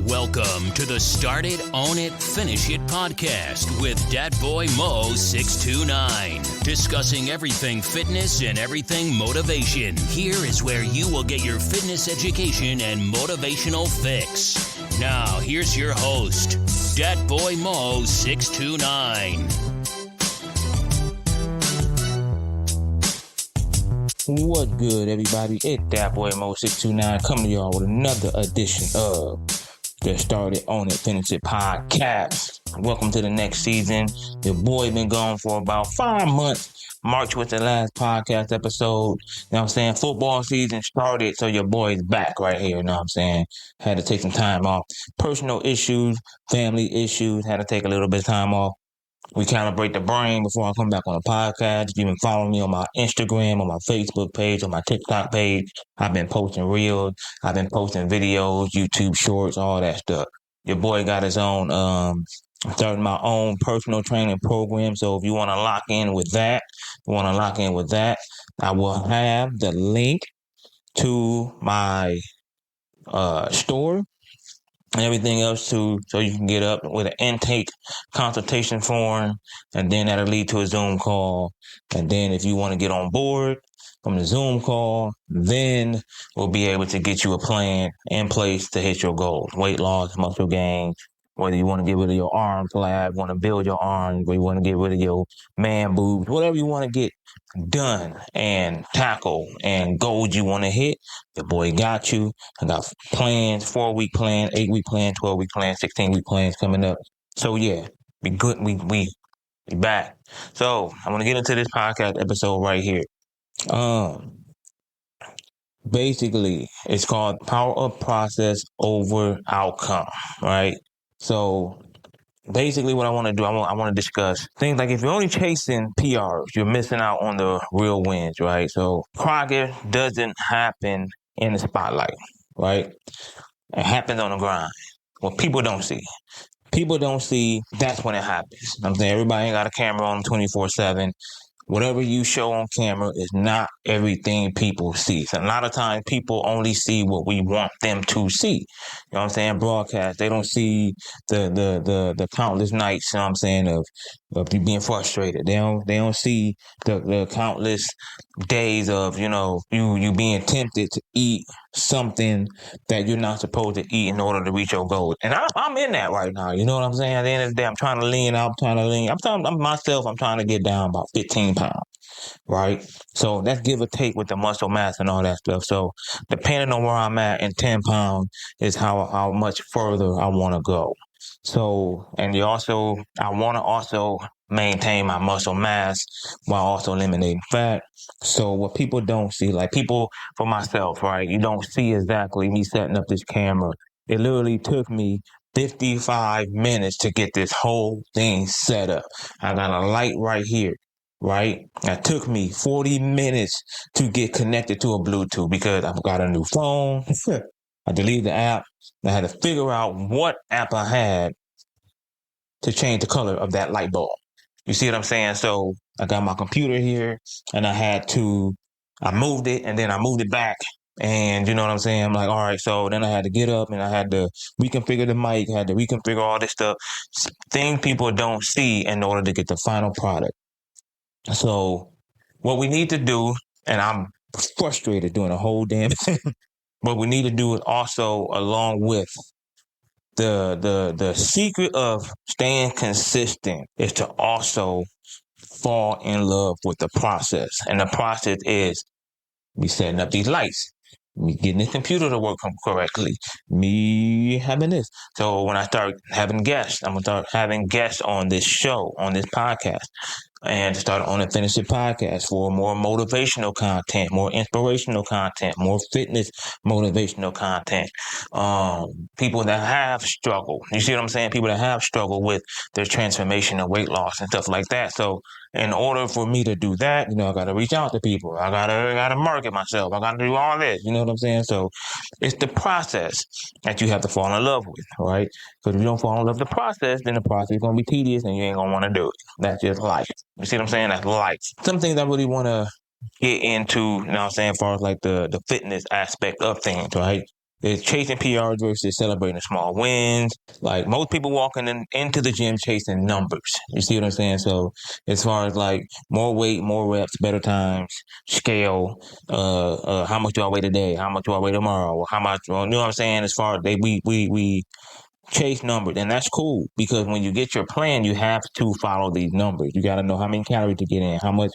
Welcome to the Start It, Own It, Finish It podcast with Dat Boy Mo 629. Discussing everything fitness and everything motivation. Here is where you will get your fitness education and motivational fix. Now, here's your host, Dat Boy Mo 629. What good, everybody? It's Dat Boy Mo 629 coming to y'all with another edition of the Start It, Own It, Finish It podcast. Welcome to the next season. Your boy been gone for about 5 months. March was the last podcast episode. You know what I'm saying? Football season started, so your boy's back right here. You know what I'm saying? Had to take some time off. Personal issues, family issues. Had to take a little bit of time off. We calibrate the brain before I come back on the podcast. If you've been following me on my Instagram, on my Facebook page, on my TikTok page, I've been posting reels, I've been posting videos, YouTube shorts, all that stuff. Your boy got his own, starting my own personal training program. So if you want to lock in with that, I will have the link to my store and everything else so you can get up with an intake consultation form, and then that'll lead to a Zoom call. And then if you want to get on board from the Zoom call, then we'll be able to get you a plan in place to hit your goals. Weight loss, muscle gain, whether you want to get rid of your arm flab, want to build your arms, or you want to get rid of your man boobs, whatever you want to get done and tackle and goals you want to hit, the boy got you. I got plans, 4-week plan, 8-week plan, 12-week plan, 16-week plans coming up. So yeah, be good. We back. So I'm gonna get into this podcast episode right here. Basically, it's called Power of Process Over Outcome, right? So basically what I want to do, I want to discuss things like if you're only chasing PRs, you're missing out on the real wins, right? So progress doesn't happen in the spotlight, right? It happens on the grind. What people don't see. People don't see that's when it happens. I'm saying everybody ain't got a camera on 24/7. Whatever you show on camera is not everything people see. So a lot of times people only see what we want them to see. You know what I'm saying? Broadcast. They don't see the countless nights, you know what I'm saying, of you being frustrated. They don't see the countless days of, you being tempted to eat something that you're not supposed to eat in order to reach your goals. And I'm in that right now. You know what I'm saying? At the end of the day, I'm trying to lean out. I'm trying to get down about 15 pounds, right? So that's give or take with the muscle mass and all that stuff. So depending on where I'm at in 10 pounds is how much further I want to go. So, and I want to also maintain my muscle mass while also eliminating fat. So what people don't see, like people, for myself, right? You don't see exactly me setting up this camera. It literally took me 55 minutes to get this whole thing set up. I got a light right here, right? It took me 40 minutes to get connected to a Bluetooth because I've got a new phone. I deleted the app. I had to figure out what app I had to change the color of that light bulb. You see what I'm saying? So I got my computer here and I moved it and then I moved it back. And you know what I'm saying? I'm like, all right, so then I had to get up and I had to reconfigure the mic, had to reconfigure all this stuff. Things people don't see in order to get the final product. So what we need to do, and I'm frustrated doing the whole damn thing, what we need to do is also, along with the secret of staying consistent, is to also fall in love with the process. And the process is me setting up these lights, me getting this computer to work correctly, me having this. So when I start having guests, I'm going to start having guests on this show, on this podcast. And start on the Finish It podcast for more motivational content, more inspirational content, more fitness motivational content. People that have struggled, you see what I'm saying? People that have struggled with their transformation and weight loss and stuff like that. So in order for me to do that, I got to reach out to people. I gotta market myself. I got to do all this. You know what I'm saying? So it's the process that you have to fall in love with, right? Because if you don't fall in love with the process, then the process is going to be tedious and you ain't going to want to do it. That's just life. You see what I'm saying? That's life. Some things I really want to get into, you know what I'm saying, as far as like the fitness aspect of things, right? It's chasing PRs versus celebrating small wins. Like most people walking into the gym chasing numbers. You see what I'm saying? So as far as like more weight, more reps, better times, scale, how much do I weigh today? How much do I weigh tomorrow? How much, you know what I'm saying? As far as we chase numbers, and that's cool because when you get your plan, you have to follow these numbers. You got to know how many calories to get in, how much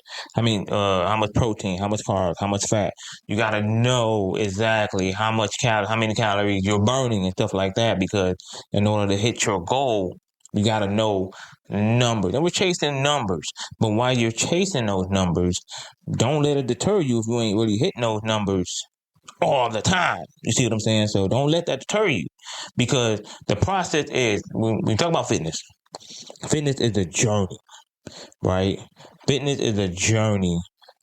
protein, how much carbs, how much fat. You got to know exactly how many calories you're burning and stuff like that. Because in order to hit your goal, you got to know numbers. And we're chasing numbers, but while you're chasing those numbers, don't let it deter you if you ain't really hitting those numbers all the time. You see what I'm saying? So don't let that deter you because the process is, when we talk about fitness is a journey, right? Fitness is a journey,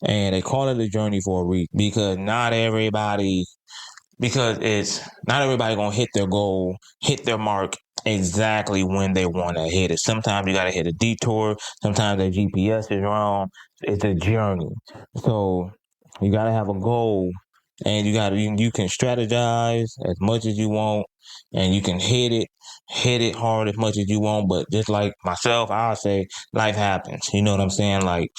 and they call it a journey for a reason because not everybody gonna hit their goal, hit their mark exactly when they want to hit it. Sometimes you got to hit a detour. Sometimes the GPS is wrong. It's a journey. So you got to have a goal, and you can strategize as much as you want, and you can hit it hard as much as you want. But just like myself, I'll say life happens. You know what I'm saying? Like,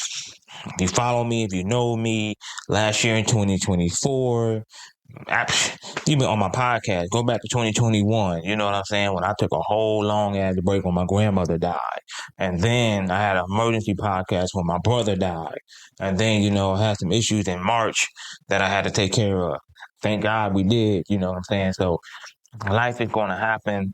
if you follow me, if you know me, last year in 2024, even on my podcast, go back to 2021, you know what I'm saying? When I took a whole long ass break when my grandmother died. And then I had an emergency podcast when my brother died. And then, I had some issues in March that I had to take care of. Thank God we did, you know what I'm saying? So life is going to happen.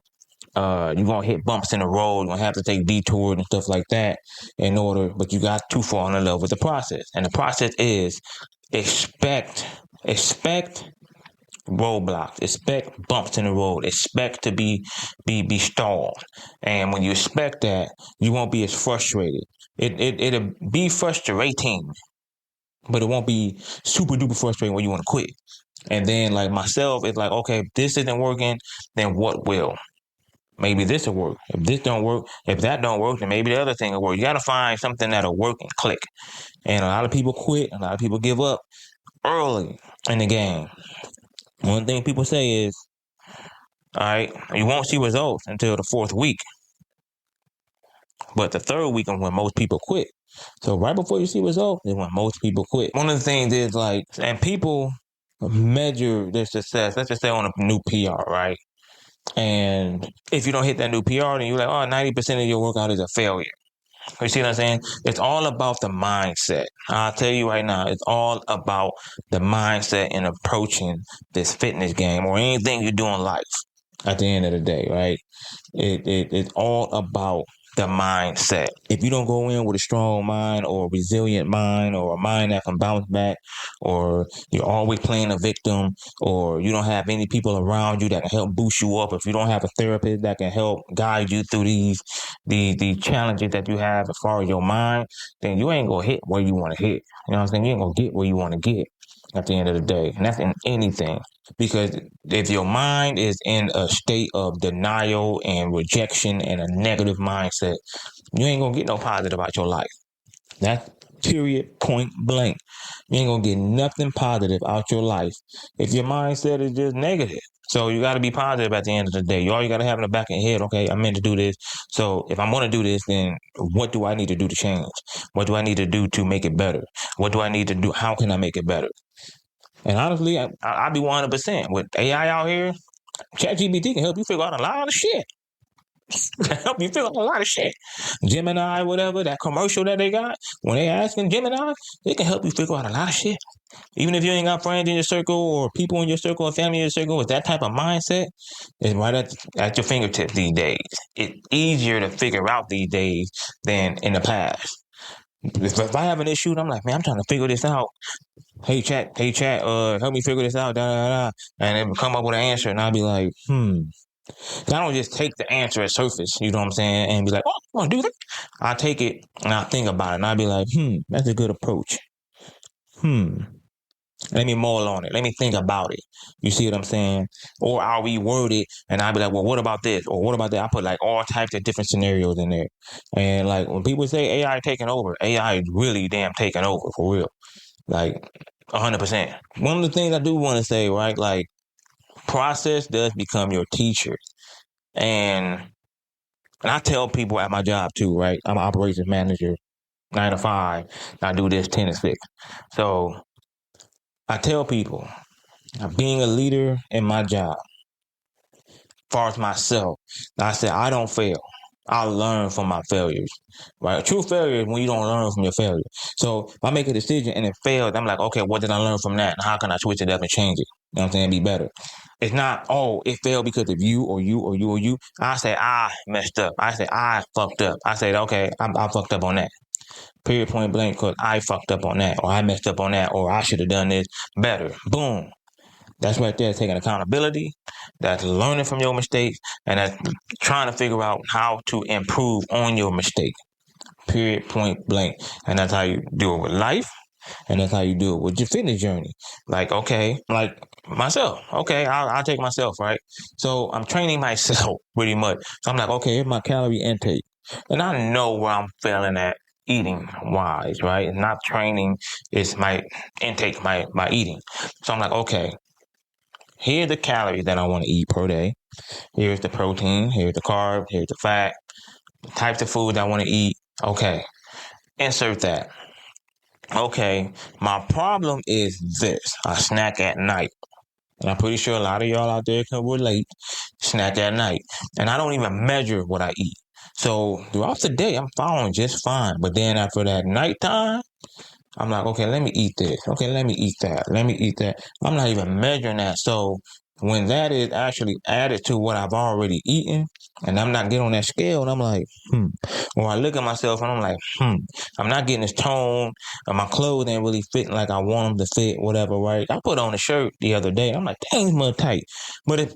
You're going to hit bumps in the road. You're going to have to take detours and stuff like that but you got to fall in love with the process. And the process is expect roadblocks, expect bumps in the road, expect to be stalled. And when you expect that, you won't be as frustrated. It'll be frustrating, but it won't be super duper frustrating where you want to quit. And then like myself, it's like, okay, if this isn't working, then what will? Maybe this will work. If this don't work, if that don't work, then maybe the other thing will work. You got to find something that'll work and click. And a lot of people quit. A lot of people give up early in the game. One thing people say is, all right, you won't see results until the fourth week. But the third week is when most people quit. So right before you see results is when most people quit. One of the things is and people measure their success, let's just say on a new PR, right? And if you don't hit that new PR, then you're like, 90% of your workout is a failure. You see what I'm saying? It's all about the mindset. I'll tell you right now, it's all about the mindset in approaching this fitness game or anything you do in life at the end of the day, right? It's all about the mindset. If you don't go in with a strong mind or a resilient mind or a mind that can bounce back, or you're always playing a victim, or you don't have any people around you that can help boost you up, if you don't have a therapist that can help guide you through these challenges that you have as far as your mind, then you ain't gonna hit where you want to hit. You know what I'm saying? You ain't gonna get where you want to get at the end of the day. And that's in anything. Because if your mind is in a state of denial and rejection and a negative mindset, you ain't going to get no positive out your life. That's period, point blank. You ain't going to get nothing positive out your life if your mindset is just negative. So you got to be positive at the end of the day. All you got to have in the back of your head, okay, I meant to do this. So if I'm going to do this, then what do I need to do to change? What do I need to do to make it better? What do I need to do? How can I make it better? And honestly, I'll be 100%. With AI out here, ChatGPT can help you figure out a lot of shit. Help you figure out a lot of shit. Gemini, whatever, that commercial that they got, when they asking Gemini, it can help you figure out a lot of shit. Even if you ain't got friends in your circle or people in your circle or family in your circle with that type of mindset, it's right at your fingertips these days. It's easier to figure out these days than in the past. If I have an issue, I'm like, man, I'm trying to figure this out. Hey chat, help me figure this out, and it come up with an answer, and I'll be like, I don't just take the answer at surface, you know what I'm saying, and be like, I want to do that. I take it and I think about it, and I'll be like, that's a good approach. Let me mull on it. Let me think about it. You see what I'm saying? Or I'll reword it, and I'll be like, well, what about this? Or what about that? I put like all types of different scenarios in there. And like when people say AI taking over, AI is really damn taking over for real. Like 100%. One of the things I do want to say, right? Like process does become your teacher. And I tell people at my job too, right? I'm an operations manager, 9 to 5. I do this 10 to 6. So I tell people, being a leader in my job, as far as myself, I said, I don't fail. I learn from my failures, right? True failure is when you don't learn from your failure. So if I make a decision and it fails, I'm like, okay, what did I learn from that? And how can I switch it up and change it? You know what I'm saying? Be better. It's not, oh, it failed because of you or you or you or you. I say, I messed up. I say, I fucked up. I said, okay, I fucked up on that. Period, point blank, because I fucked up on that, or I messed up on that, or I should have done this better. Boom. That's right there, taking accountability. That's learning from your mistakes, and that's trying to figure out how to improve on your mistake. Period, point blank. And that's how you do it with life, and that's how you do it with your fitness journey. Like, okay, like myself. Okay, I'll take myself, right? So I'm training myself pretty much. So I'm like, okay, here's my calorie intake. And I know where I'm failing at eating wise, right? It's not training, it's my intake, my eating. So I'm like, okay, here's the calories that I want to eat per day. Here's the protein. Here's the carb. Here's the fat. The types of foods I want to eat. Okay. Insert that. Okay. My problem is this. I snack at night. And I'm pretty sure a lot of y'all out there can relate. Snack at night. And I don't even measure what I eat. So throughout the day, I'm following just fine. But then after that nighttime, I'm like, okay, let me eat this. Okay, let me eat that. Let me eat that. I'm not even measuring that. So when that is actually added to what I've already eaten, and I'm not getting on that scale, and I'm like, Or I look at myself and I'm like, I'm not getting this tone, and my clothes ain't really fitting like I want them to fit, whatever, right? I put on a shirt the other day. I'm like, dang, it's more tight. But it's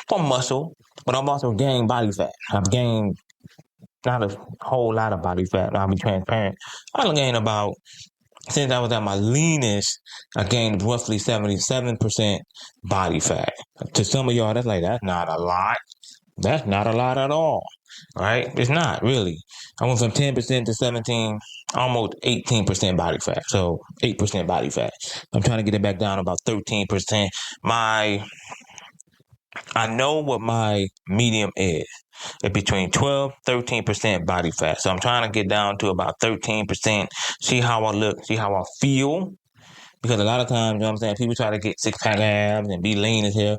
from muscle, but I'm also gaining body fat. I've gained not a whole lot of body fat. I'll be transparent. I gained about, since I was at my leanest, I gained roughly 77% body fat. To some of y'all, that's not a lot. That's not a lot at all, right? It's not, really. I went from 10% to 17, almost 18% body fat. So 8% body fat. I'm trying to get it back down to about 13%. I know what my medium is. It's between 12-13% body fat. So I'm trying to get down to about 13%, see how I look, see how I feel. Because a lot of times, you know what I'm saying, people try to get six-pack abs and be lean as hell.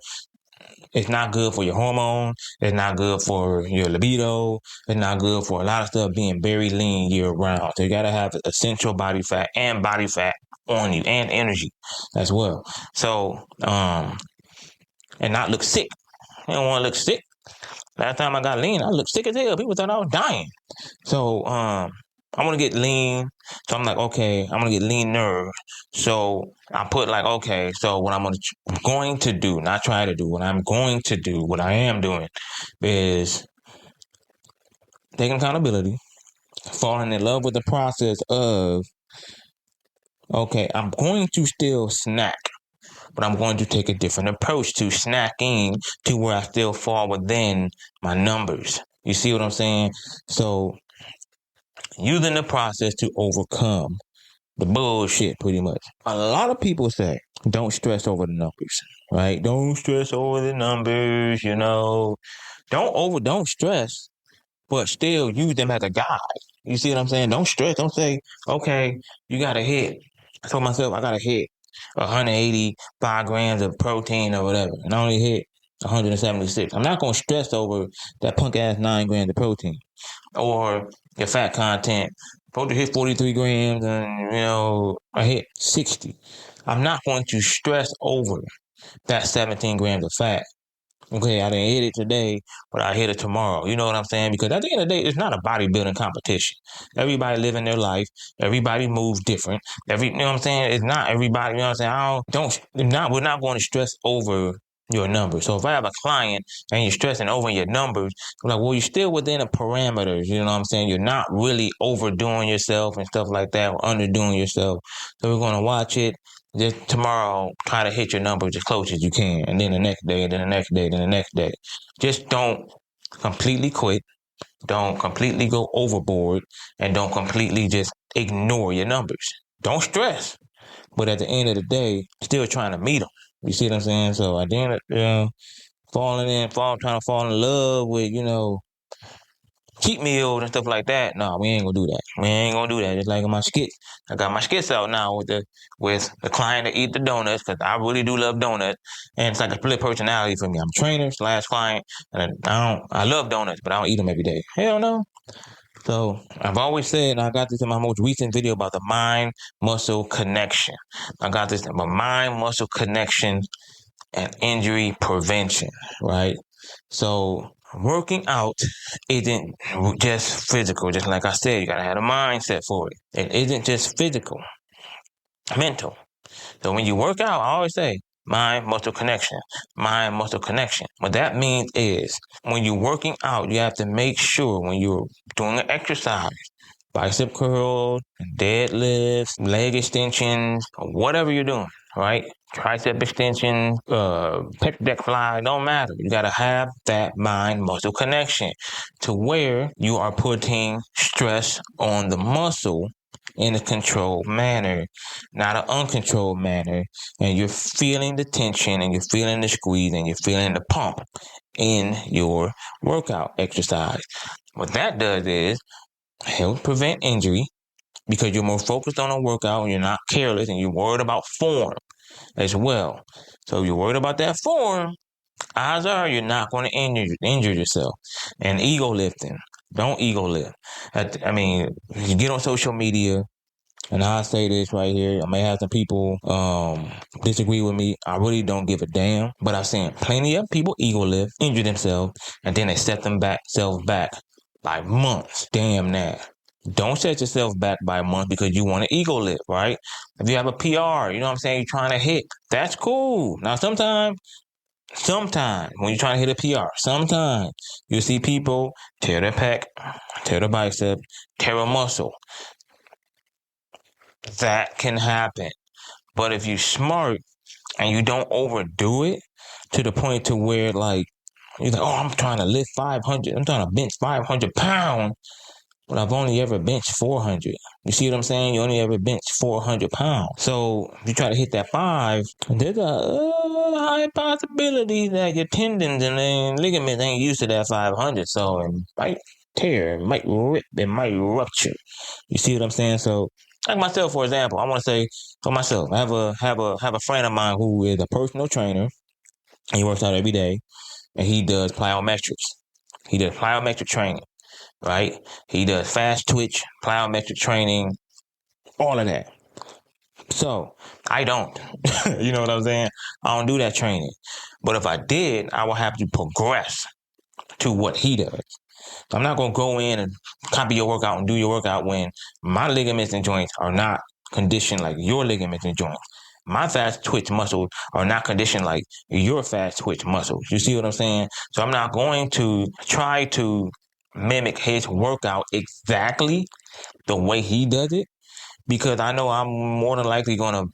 It's not good for your hormones. It's not good for your libido. It's not good for a lot of stuff being very lean year round. So you got to have essential body fat and body fat on you and energy as well. So, and not look sick. You don't want to look sick. Last time I got lean, I looked sick as hell. People thought I was dying. So, I want to get lean. So I'm like, okay, I'm going to get leaner. So I put like, okay, so what I'm going to do, not try to do, what I'm going to do, what I am doing is taking accountability, falling in love with the process of, okay, I'm going to still snack, but I'm going to take a different approach to snacking to where I still fall within my numbers. You see what I'm saying? So using the process to overcome the bullshit, pretty much. A lot of people say, don't stress over the numbers, right? Don't stress over the numbers, you know. Don't stress, but still use them as a guide. You see what I'm saying? Don't stress. Don't say, okay, you got to hit. I told myself I got to hit 185 grams of protein or whatever, and I only hit 176. I'm not going to stress over that punk ass 9 grams of protein or your fat content. Supposed to hit 43 grams and, you know, I hit 60. I'm not going to stress over that 17 grams of fat. Okay, I didn't hit it today, but I hit it tomorrow. You know what I'm saying? Because at the end of the day, it's not a bodybuilding competition. Everybody living their life. Everybody moves different. You know what I'm saying? It's not everybody, you know what I'm saying? We're not going to stress over your numbers. So if I have a client and you're stressing over your numbers, I'm like, well, you're still within the parameters. You know what I'm saying? You're not really overdoing yourself and stuff like that or underdoing yourself. So we're going to watch it. Just tomorrow, try to hit your numbers as close as you can. And then the next day, and then the next day, then the next day. Just don't completely quit. Don't completely go overboard. And don't completely just ignore your numbers. Don't stress. But at the end of the day, still trying to meet them. You see what I'm saying? So at the end of, trying to fall in love with, cheat meals and stuff like that. No, we ain't gonna do that. We ain't gonna do that. Just like in my skits, I got my skits out now with the client that eat the donuts because I really do love donuts, and it's like a split personality for me. I'm a trainer slash client, and I love donuts, but I don't eat them every day. Hell no. So I've always said, and I got this in my most recent video about the mind-muscle connection. I got this about mind-muscle connection and injury prevention, right? So working out isn't just physical. Just like I said, you gotta have a mindset for it. It isn't just physical, mental. So when you work out, I always say mind-muscle connection, mind-muscle connection. What that means is when you're working out, you have to make sure when you're doing an exercise, bicep curls, deadlifts, leg extensions, whatever you're doing, right? Tricep extension, pec deck fly, don't matter. You gotta have that mind-muscle connection to where you are putting stress on the muscle in a controlled manner, not an uncontrolled manner. And you're feeling the tension and you're feeling the squeeze and you're feeling the pump in your workout exercise. What that does is help prevent injury because you're more focused on a workout and you're not careless and you're worried about form as well. So if you're worried about that form, odds are you're not going to injure yourself. And ego lifting, don't ego lift. I mean, you get on social media, and I'll say this right here. I may have some people disagree with me. I really don't give a damn. But I've seen plenty of people ego lift, injure themselves, and then they set themselves back by months. Damn that. Don't set yourself back by a month because you want to ego lift, right? If you have a PR, you know what I'm saying, you're trying to hit, that's cool. Now, sometimes when you're trying to hit a PR, sometimes you'll see people tear their pec, tear their bicep, tear a muscle. That can happen. But if you're smart and you don't overdo it to the point to where like, you're like, oh, I'm trying to lift 500. I'm trying to bench 500 pounds. But I've only ever benched 400. You see what I'm saying? You only ever bench 400 pounds. So if you try to hit that 5, there's a high possibility that your tendons and ligaments ain't used to that 500. So it might tear, it might rip, it might rupture. You see what I'm saying? So like myself, for example, I want to say for myself, I have a friend of mine who is a personal trainer, and he works out every day, and he does plyometrics. He does plyometric training, right? He does fast twitch, plyometric training, all of that. So I don't, you know what I'm saying? I don't do that training. But if I did, I would have to progress to what he does. I'm not going to go in and copy your workout and do your workout when my ligaments and joints are not conditioned like your ligaments and joints. My fast twitch muscles are not conditioned like your fast twitch muscles. You see what I'm saying? So I'm not going to try to mimic his workout exactly the way he does it because I know I'm more than likely going to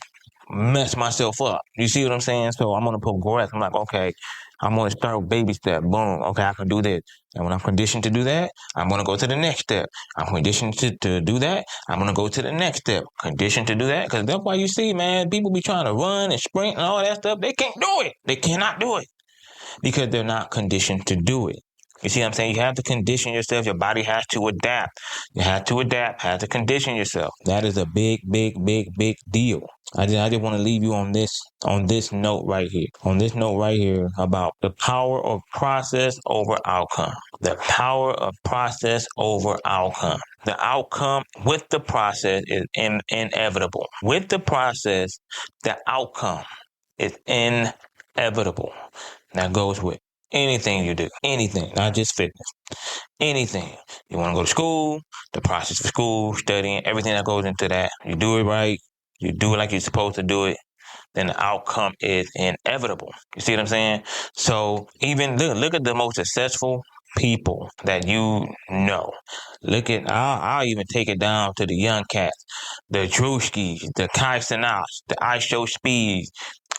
mess myself up. You see what I'm saying? So I'm going to progress. I'm like, okay, I'm going to start with baby step. Boom. Okay, I can do this. And when I'm conditioned to do that, I'm going to go to the next step. I'm conditioned to do that. I'm going to go to the next step. Conditioned to do that. Because that's why you see, man, people be trying to run and sprint and all that stuff. They can't do it. They cannot do it because they're not conditioned to do it. You see what I'm saying? You have to condition yourself. Your body has to adapt. You have to adapt, have to condition yourself. That is a big, big, big, big deal. I just want to leave you on this note right here. On this note right here about the power of process over outcome. The power of process over outcome. The outcome with the process is inevitable. With the process, the outcome is inevitable. That goes with anything you do, anything, not just fitness, anything. You want to go to school, the process of school, studying, everything that goes into that. You do it right, you do it like you're supposed to do it, then the outcome is inevitable. You see what I'm saying? So even look at the most successful people that you know. Look at, I'll even take it down to the young cats, the Drewskis, the Kai Cenats, the I Show Speeds,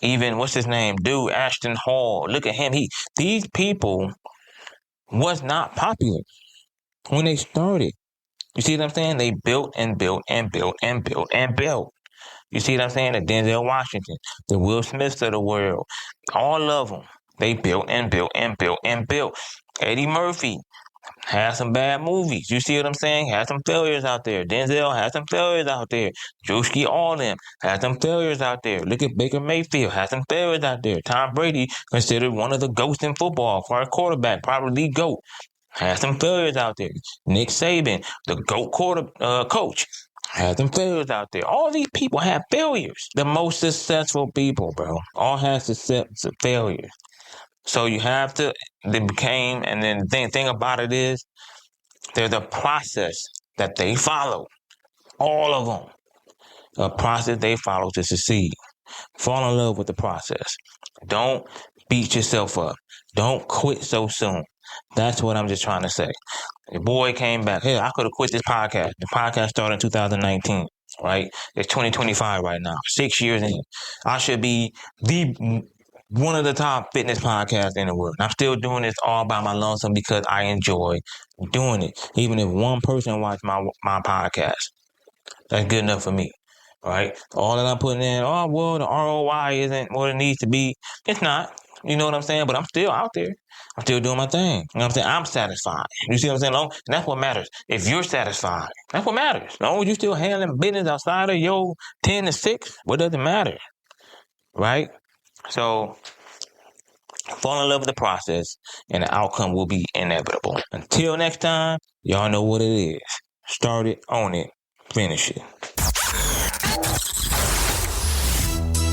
even, what's his name? Dude, Ashton Hall. Look at him. These people was not popular when they started. You see what I'm saying? They built and built and built and built and built. You see what I'm saying? The Denzel Washington, the Will Smiths of the world, all of them. They built and built and built and built. Eddie Murphy had some bad movies. You see what I'm saying? Had some failures out there. Denzel had some failures out there. Drewski, all them had some failures out there. Look at Baker Mayfield, had some failures out there. Tom Brady, considered one of the GOATs in football for a quarterback, probably GOAT. Had some failures out there. Nick Saban, the GOAT coach, had some failures out there. All these people have failures. The most successful people, bro, all had failures. So you have to, they became, and then the thing about it is, there's a process that they follow. All of them. A process they follow to succeed. Fall in love with the process. Don't beat yourself up. Don't quit so soon. That's what I'm just trying to say. The boy came back. Hey, I could have quit this podcast. The podcast started in 2019, right? It's 2025 right now. 6 years in. I should be one of the top fitness podcasts in the world. I'm still doing this all by my lonesome because I enjoy doing it. Even if one person watched my podcast, that's good enough for me. Right? All that I'm putting in, oh, well, the ROI isn't what it needs to be. It's not. You know what I'm saying? But I'm still out there. I'm still doing my thing. You know what I'm saying? I'm satisfied. You see what I'm saying? And that's what matters. If you're satisfied, that's what matters. As long as you still handling business outside of your 10 to 6, what does it matter? Right? So, fall in love with the process, and the outcome will be inevitable. Until next time, y'all know what it is. Start it, own it, finish it.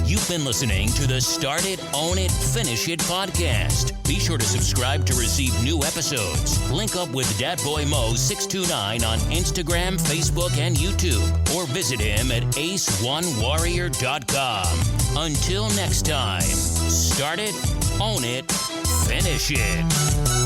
You've been listening to the Start It, Own It, Finish It podcast. Be sure to subscribe to receive new episodes. Link up with Dat Boy Mo 629 on Instagram, Facebook, and YouTube, or visit him at ace1warrior.com. Until next time, start it, own it, finish it.